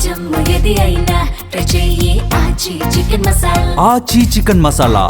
జమ్ము ఏది అయినా ట్రై చెయ్యి ఆచి చికెన్ మసాలా. ఆచి చికెన్ మసాలా.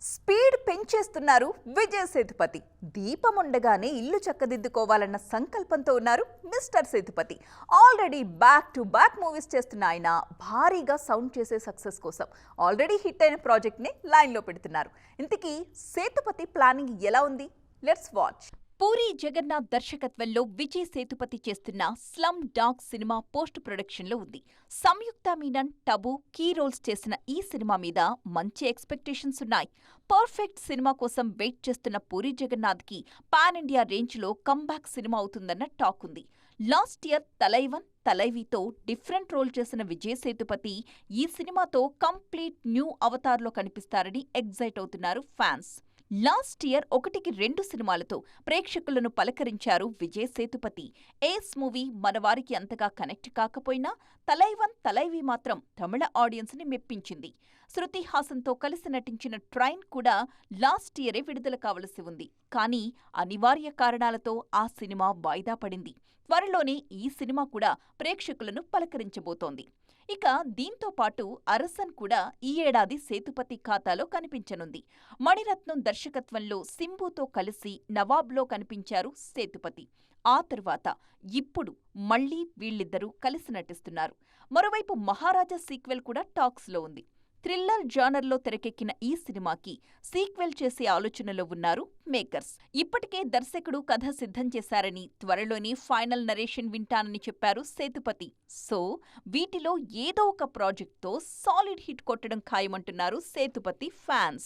స్పీడ్ పెంచేస్తున్నారు విజయ్ సేతుపతి. దీపం ఉండగానే ఇల్లు చక్కదిద్దుకోవాలన్న సంకల్పంతో ఉన్నారు mister Sethupathi. Already back to back movies చేస్తున్న ఆయన భారీగా సౌండ్ చేసే సక్సెస్ కోసం ఆల్రెడీ హిట్ అయిన ప్రాజెక్ట్ని లైన్లో పెడుతున్నారు. ఇంతకీ సేతుపతి ప్లానింగ్ ఎలా ఉంది? Let's watch. పూరి జగన్నాథ్ దర్శకత్వంలో విజయ్ సేతుపతి చేస్తున్న స్లమ్ డాగ్ సినిమా పోస్ట్ ప్రొడక్షన్లో ఉంది. సంయుక్త మీనన్, టబు కీ రోల్స్ చేసిన ఈ సినిమా మీద మంచి ఎక్స్పెక్టేషన్స్ ఉన్నాయి. పర్ఫెక్ట్ సినిమా కోసం వెయిట్ చేస్తున్న పూరి జగన్నాథ్కి పాన్ ఇండియా రేంజ్లో కంబ్యాక్ సినిమా అవుతుందన్న టాక్ ఉంది. Last year Thalaivan, తలైవితో different role చేసిన విజయ్ సేతుపతి ఈ సినిమాతో కంప్లీట్ న్యూ అవతార్లో కనిపిస్తారని ఎగ్జైట్ అవుతున్నారు ఫ్యాన్స్. లాస్ట్ ఇయర్ 1-2 సినిమాలతో ప్రేక్షకులను పలకరించారు విజయ్ సేతుపతి. ఏస్ మూవీ మనవారికి అంతగా కనెక్ట్ కాకపోయినా తలైవన్, తలైవి మాత్రం తమిళ ఆడియన్స్ ని మెప్పించింది. శృతి హాసన్తో కలిసి నటించిన ట్రైన్ కూడా లాస్ట్ ఇయరే విడుదల కావలసి ఉంది. కానీ అనివార్య కారణాలతో ఆ సినిమా వాయిదా పడింది. త్వరలోనే ఈ సినిమా కూడా ప్రేక్షకులను పలకరించబోతోంది. ఇక దీంతో పాటు అరసన్ కూడా ఈ ఏడాది సేతుపతి ఖాతాలో కనిపించనుంది. మణిరత్నం దర్శకత్వంలో సింబుతో కలిసి నవాబ్లో కనిపించారు సేతుపతి. ఆ తరువాత ఇప్పుడు మళ్లీ వీళ్ళిద్దరూ కలిసి నటిస్తున్నారు. మరోవైపు మహారాజా సీక్వెల్ కూడా టాక్స్లో ఉంది. థ్రిల్లర్ జానర్లో తెరకెక్కిన ఈ సినిమాకి సీక్వెల్ చేసే ఆలోచనలో ఉన్నారు మేకర్స్. ఇప్పటికే దర్శకుడు కథ సిద్ధం చేశారని, త్వరలోనే ఫైనల్ నరేషన్ వింటానని చెప్పారు సేతుపతి. సో వీటిలో ఏదో ఒక ప్రాజెక్ట్తో సాలిడ్ హిట్ కొట్టడం ఖాయమంటున్నారు సేతుపతి ఫ్యాన్స్.